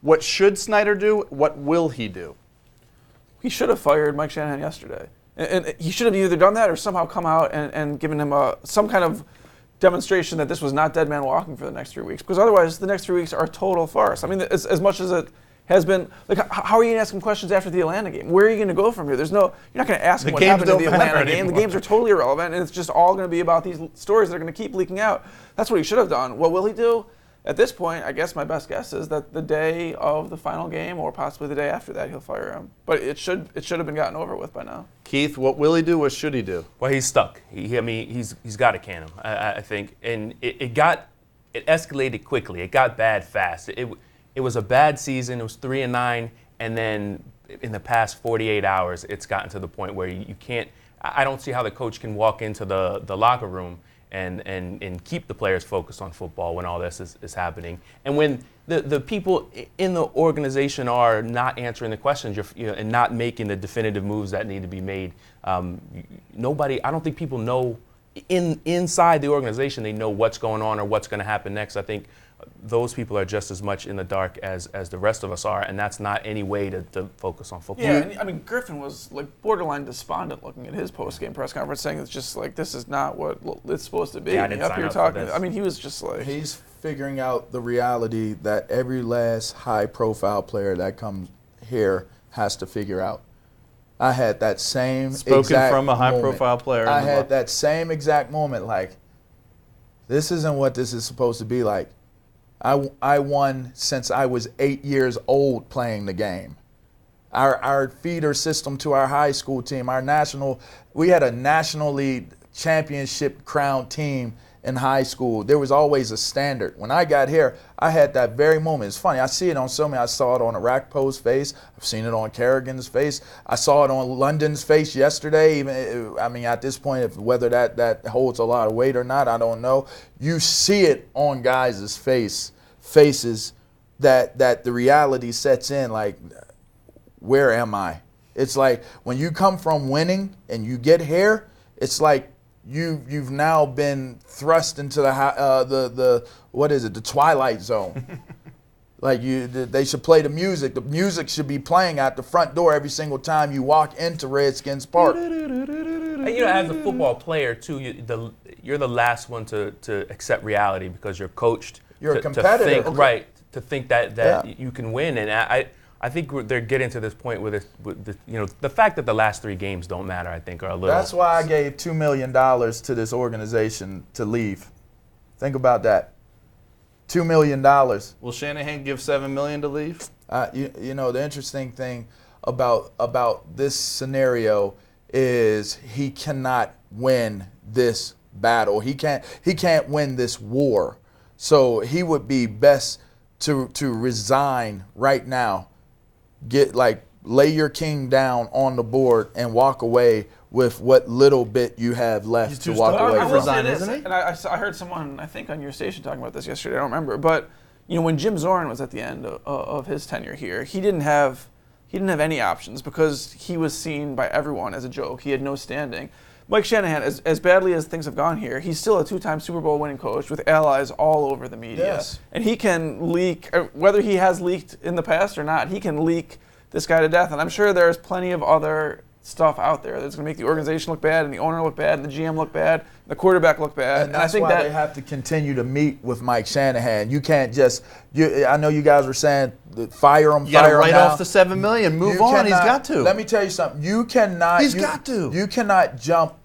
What should Snyder do? What will he do? He should have fired Mike Shanahan yesterday. And he should have either done that or somehow come out and given him some kind of demonstration that this was not dead man walking for the next 3 weeks. Because otherwise, the next 3 weeks are a total farce. I mean, as much as it has been, like, how are you going to ask him questions after the Atlanta game? Where are you going to go from here? You're not going to ask him what happened in the Atlanta game. The games are totally irrelevant, and it's just all going to be about these stories that are going to keep leaking out. That's what he should have done. What will he do? At this point, I guess my best guess is that the day of the final game, or possibly the day after that, he'll fire him. But it should have been gotten over with by now. Keith, what will he do? What should he do? Well, he's stuck. He's got to can him, I think. And it escalated quickly. It got bad fast. It was a bad season. It was 3-9, and then in the past 48 hours, it's gotten to the point where you can't. I don't see how the coach can walk into the locker room and keep the players focused on football when all this is happening. And when the people in the organization are not answering the questions and not making the definitive moves that need to be made, I don't think people know inside the organization they know what's going on or what's going to happen next. I think those people are just as much in the dark as the rest of us are, and that's not any way to focus on football. Yeah, and, I mean, Griffin was like borderline despondent looking at his post-game press conference, saying it's just like, this is not what it's supposed to be. Yeah, I didn't sign up for this. I mean, he was just like... He's figuring out the reality that every last high-profile player that comes here has to figure out. I had that same Spoken from a high-profile player. I had that same exact moment, like, this isn't what this is supposed to be like. I won since I was 8 years old playing the game. Our feeder system to our high school team, we had a National League championship crowned team in high school. There was always a standard. When I got here, I had that very moment. It's funny, I see it on so many. I saw it on Arakpo's face. I've seen it on Kerrigan's face. I saw it on London's face yesterday. Even, I mean, at this point, whether that holds a lot of weight or not, I don't know. You see it on guys' faces that the reality sets in, like, where am I? It's like when you come from winning and you get here, it's like you've now been thrust into the Twilight Zone. Like they should play the music. The music should be playing at the front door every single time you walk into Redskins Park. As a football player too, you're the last one to accept reality because you're coached. You're a competitor, to think that you can win, and I think they're getting to this point where the fact that the last 3 games don't matter, I think, are a little. That's why I gave $2 million to this organization to leave. Think about that. $2 million. Will Shanahan give $7 million to leave? The interesting thing about this scenario is he cannot win this battle. He can't win this war. So he would be best to resign right now. Lay your king down on the board and walk away with what little bit you have left to walk away from. Resign, isn't he? And I heard someone, I think on your station, talking about this yesterday. I don't remember, but when Jim Zorn was at the end of his tenure here, he didn't have any options because he was seen by everyone as a joke. He had no standing. Mike Shanahan, as badly as things have gone here, he's still a 2-time Super Bowl winning coach with allies all over the media. Yes. And he can leak, whether he has leaked in the past or not, he can leak this guy to death. And I'm sure there's plenty of other stuff out there that's going to make the organization look bad and the owner look bad and the GM look bad and the quarterback look bad. And that's why they have to continue to meet with Mike Shanahan. You can't just I know you guys were saying fire him, you got to write now. off the $7 million, move on. He's got to. Let me tell you something. You cannot. He's got to. You cannot jump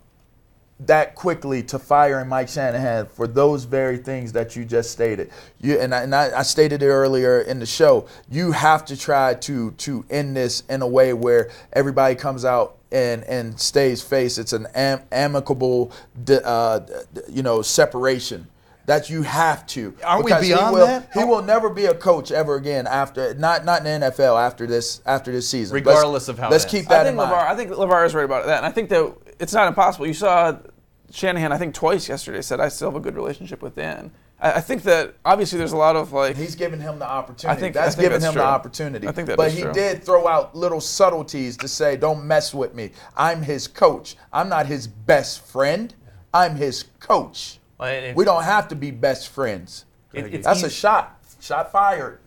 that quickly to firing Mike Shanahan for those very things that you just stated. I stated it earlier in the show. You have to try to end this in a way where everybody comes out and stays face. It's an amicable, separation. That you have to. Aren't we beyond that? He will never be a coach ever again after not in the NFL after this season. Regardless of how. Let's keep that in mind. I think LeVar is right about that, and I think that it's not impossible. You saw Shanahan, I think twice yesterday, said I still have a good relationship with Dan. I think that obviously there's a lot of he's giving him the opportunity. I think that's giving him true. the opportunity. I think that but is he true. Did throw out little subtleties to say, "Don't mess with me. I'm his coach. I'm not his best friend. I'm his coach." We don't have to be best friends. That's a shot. Shot fired.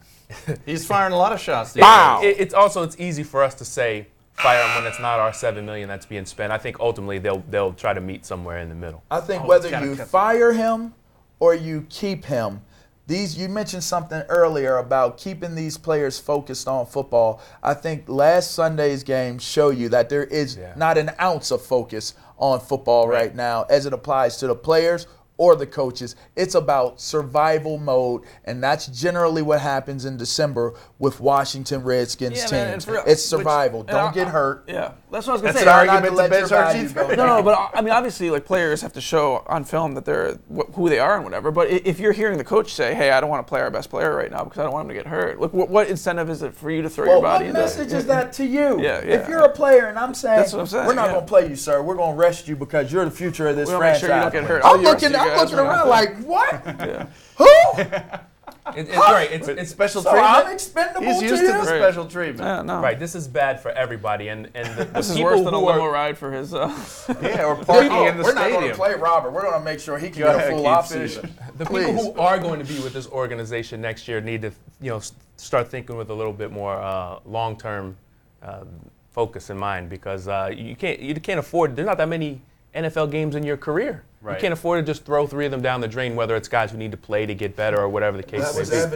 He's firing a lot of shots. Wow. It's easy for us to say fire him when it's not our $7 million that's being spent. I think ultimately they'll try to meet somewhere in the middle. I think Oh, whether it's gotta you cut. fire him or you keep him, you mentioned something earlier about keeping these players focused on football. I think last Sunday's game show you that there is not an ounce of focus on football right now as it applies to the players or the coaches. It's about survival mode, and that's generally what happens in December with Washington Redskins Yeah, man, teams. and for- It's survival. and Don't get hurt. Yeah, that's what I was gonna That's say. an Try not argument to to let bench your Archie value go for. down. No, but I mean, obviously, like players have to show on film that they're who they are and whatever. But if you're hearing the coach say, "Hey, I don't want to play our best player right now because I don't want him to get hurt," look, what incentive is it for you to throw your Well, body what into? message is that to you? Yeah, If yeah. you're a player and I'm saying, That's what I'm saying, we're not yeah. going to play you, sir. We're going to rest you because you're the future of this We'll make franchise. sure you don't get hurt. I'm All the rest looking, of you I'm guys looking are around gonna- like, what? Yeah. Who? It's right. It's Special So treatment. I'm expendable He's to used you? to the special treatment. Yeah, no. right. This is bad for everybody, and the This is people worse than a who limo are ride for his. Yeah, or parking in the We're not going to stadium. play Robert. We're going to make sure he can Go get a ahead, full Keith, off finish. season. the Please. people who are going to be with this organization next year need to start thinking with a little bit more long-term focus in mind, because you can't afford. There's not that many NFL games in your career. Right. You can't afford to just throw 3 of them down the drain, whether it's guys who need to play to get better or whatever the case That may was be.